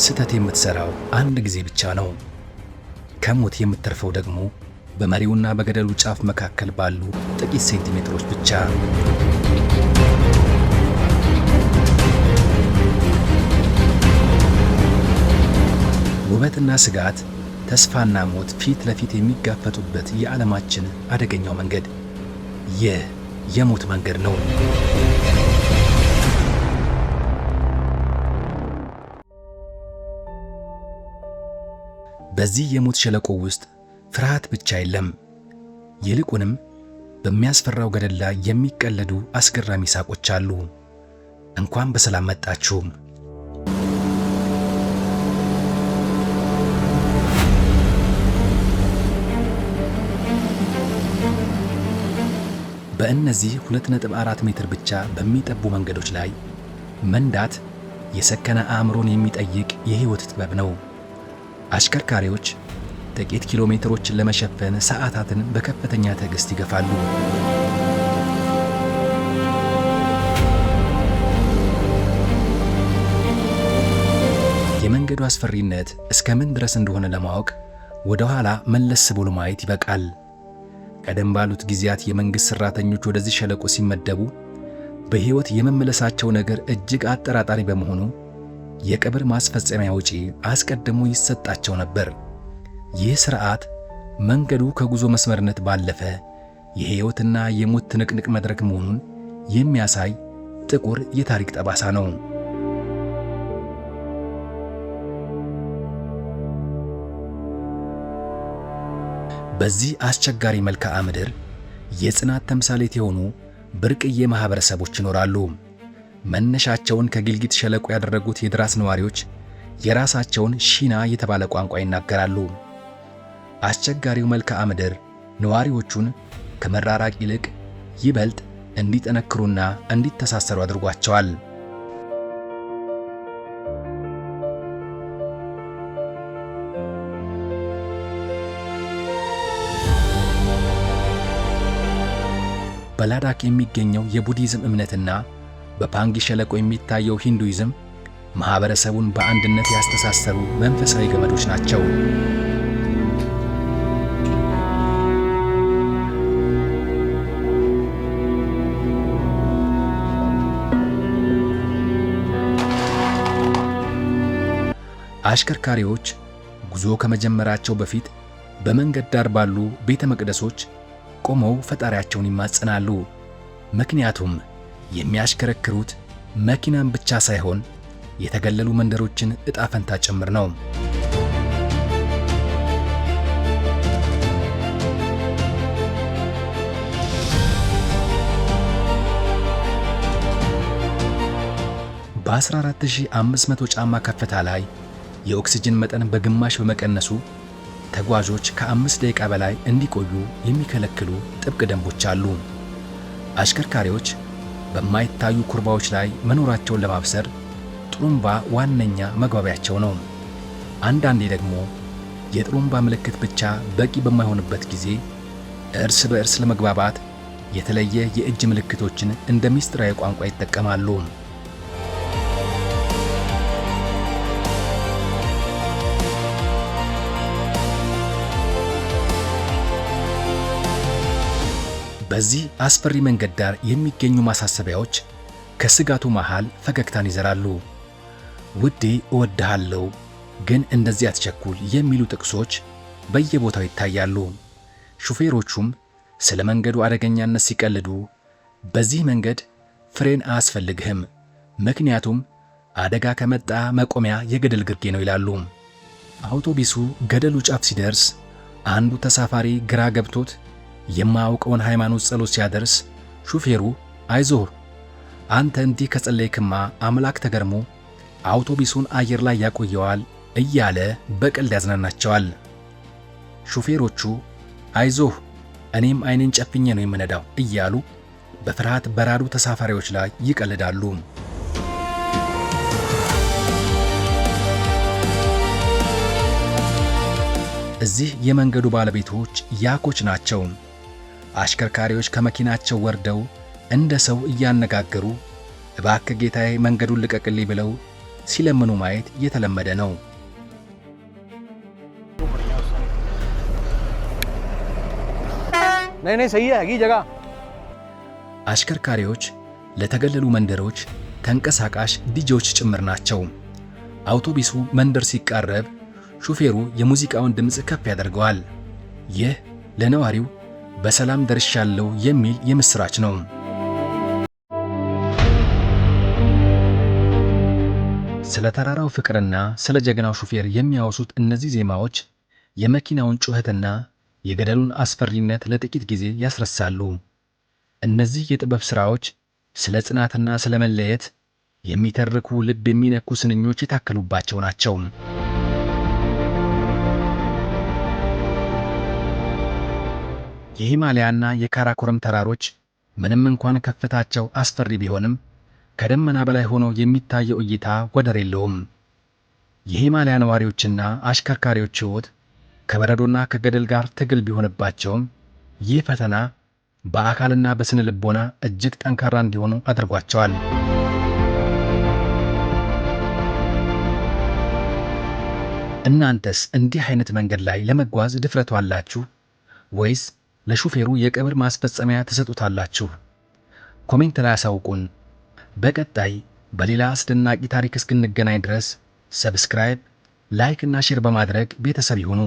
ስህተት የምትሰራው አንድ ጊዜ ብቻ ነው። ከሞት የምትተርፈው ደግሞ በመሪውና በገደሉ ጫፍ መካከል ባሉ ጥቂት ሴንቲሜትሮች ብቻ። ውበትና ስጋት፣ ተስፋና ሞት ፊት ለፊት የሚጋፈጡበት የዓለማችን አደገኛው መንገድ ይህ የሞት መንገድ ነው። በዚህ የሞት ሸለቆ ውስጥ ፍርሃት ብቻ የለም። ይልቁንም በሚያስፈራው ገደል ላይ የሚቀለዱ አስገራሚ ሳቆች አሉ። እንኳን በሰላም መጣችሁ። በእነዚህ 2.4 ሜትር ብቻ በሚጠቡ መንገዶች ላይ መንዳት የሰከነ አእምሮን የሚጠይቅ የሕይወት ጥበብ ነው። አሽከርካሪዎች ጥቂት ኪሎ ሜትሮችን ለመሸፈን ሰዓታትን በከፍተኛ ትዕግስት ይገፋሉ። የመንገዱ አስፈሪነት እስከ ምን ድረስ እንደሆነ ለማወቅ ወደ ኋላ መለስ ብሎ ማየት ይበቃል። ቀደም ባሉት ጊዜያት የመንግሥት ሠራተኞች ወደዚህ ሸለቆ ሲመደቡ በሕይወት የመመለሳቸው ነገር እጅግ አጠራጣሪ በመሆኑ የቀብር ማስፈጸሚያ ወጪ አስቀድሞ ይሰጣቸው ነበር። ይህ ሥርዓት መንገዱ ከጉዞ መስመርነት ባለፈ የሕይወትና የሞት ትንቅንቅ መድረክ መሆኑን የሚያሳይ ጥቁር የታሪክ ጠባሳ ነው። በዚህ አስቸጋሪ መልክዓ ምድር የጽናት ተምሳሌት የሆኑ ብርቅዬ ማኅበረሰቦች ይኖራሉ። መነሻቸውን ከጊልጊት ሸለቆ ያደረጉት የድራስ ነዋሪዎች የራሳቸውን ሺና የተባለ ቋንቋ ይናገራሉ። አስቸጋሪው መልክዓ ምድር ነዋሪዎቹን ከመራራቅ ይልቅ ይበልጥ እንዲጠነክሩና እንዲተሳሰሩ አድርጓቸዋል። በላዳክ የሚገኘው የቡዲዝም እምነትና በፓንጊ ሸለቆ የሚታየው ሂንዱይዝም ማኅበረሰቡን በአንድነት ያስተሳሰሩ መንፈሳዊ ገመዶች ናቸው። አሽከርካሪዎች ጉዞ ከመጀመራቸው በፊት በመንገድ ዳር ባሉ ቤተ መቅደሶች ቆመው ፈጣሪያቸውን ይማጸናሉ። ምክንያቱም የሚያሽከረክሩት መኪናን ብቻ ሳይሆን የተገለሉ መንደሮችን ዕጣ ፈንታ ጭምር ነው። በ14500 ጫማ ከፍታ ላይ የኦክሲጅን መጠን በግማሽ በመቀነሱ ተጓዦች ከ5 ደቂቃ በላይ እንዲቆዩ የሚከለክሉ ጥብቅ ደንቦች አሉ። አሽከርካሪዎች በማይታዩ ኩርባዎች ላይ መኖራቸውን ለማብሰር ጥሩምባ ዋነኛ መግባቢያቸው ነው። አንዳንዴ ደግሞ የጥሩምባ ምልክት ብቻ በቂ በማይሆንበት ጊዜ እርስ በእርስ ለመግባባት የተለየ የእጅ ምልክቶችን እንደ ምስጢራዊ ቋንቋ ይጠቀማሉ። በዚህ አስፈሪ መንገድ ዳር የሚገኙ ማሳሰቢያዎች ከስጋቱ መሃል ፈገግታን ይዘራሉ። ውዴ እወድሃለሁ፣ ግን እንደዚህ አትቸኩል የሚሉ ጥቅሶች በየቦታው ይታያሉ። ሹፌሮቹም ስለ መንገዱ አደገኛነት ሲቀልዱ በዚህ መንገድ ፍሬን አያስፈልግህም፣ ምክንያቱም አደጋ ከመጣ መቆሚያ የገደል ግርጌ ነው ይላሉ። አውቶቡሱ ገደሉ ጫፍ ሲደርስ አንዱ ተሳፋሪ ግራ ገብቶት የማያውቀውን ሃይማኖት ጸሎት ሲያደርስ ሹፌሩ አይዞህ አንተ እንዲህ ከጸለይክማ አምላክ ተገርሞ አውቶቡሱን አየር ላይ ያቆየዋል እያለ በቀልድ ያዝናናቸዋል። ሹፌሮቹ አይዞህ እኔም ዓይኔን ጨፍኜ ነው የምነዳው እያሉ በፍርሃት በራዱ ተሳፋሪዎች ላይ ይቀልዳሉ። እዚህ የመንገዱ ባለቤቶች ያኮች ናቸው። አሽከርካሪዎች ከመኪናቸው ወርደው እንደ ሰው እያነጋገሩ እባክህ ጌታዬ መንገዱን ልቀቅልኝ ብለው ሲለምኑ ማየት የተለመደ ነው። नहीं सही है ये जगह አሽከርካሪዎች ለተገለሉ መንደሮች ተንቀሳቃሽ ዲጄዎች ጭምር ናቸው። አውቶቡሱ መንደር ሲቃረብ ሹፌሩ የሙዚቃውን ድምፅ ከፍ ያደርገዋል። ይህ ለነዋሪው በሰላም ደርሻለሁ የሚል የምስራች ነው። ስለ ተራራው ፍቅርና ስለ ጀግናው ሹፌር የሚያወሱት እነዚህ ዜማዎች የመኪናውን ጩኸትና የገደሉን አስፈሪነት ለጥቂት ጊዜ ያስረሳሉ። እነዚህ የጥበብ ሥራዎች ስለ ጽናትና ስለ መለየት የሚተርኩ ልብ የሚነኩ ስንኞች የታከሉባቸው ናቸው። የሂማሊያና የካራኮረም ተራሮች ምንም እንኳን ከፍታቸው አስፈሪ ቢሆንም ከደመና በላይ ሆኖ የሚታየው እይታ ወደር የለውም። የሂማሊያ ነዋሪዎችና አሽከርካሪዎች ሕይወት ከበረዶና ከገደል ጋር ትግል ቢሆንባቸውም ይህ ፈተና በአካልና በስነ ልቦና እጅግ ጠንካራ እንዲሆኑ አድርጓቸዋል። እናንተስ እንዲህ አይነት መንገድ ላይ ለመጓዝ ድፍረቱ አላችሁ ወይስ ለሹፌሩ የቀብር ማስፈጸሚያ ትሰጡታላችሁ? ኮሜንት ላይ አሳውቁን። በቀጣይ በሌላ አስደናቂ ታሪክ እስክንገናኝ ድረስ ሰብስክራይብ፣ ላይክ እና ሼር በማድረግ ቤተሰብ ይሁኑ።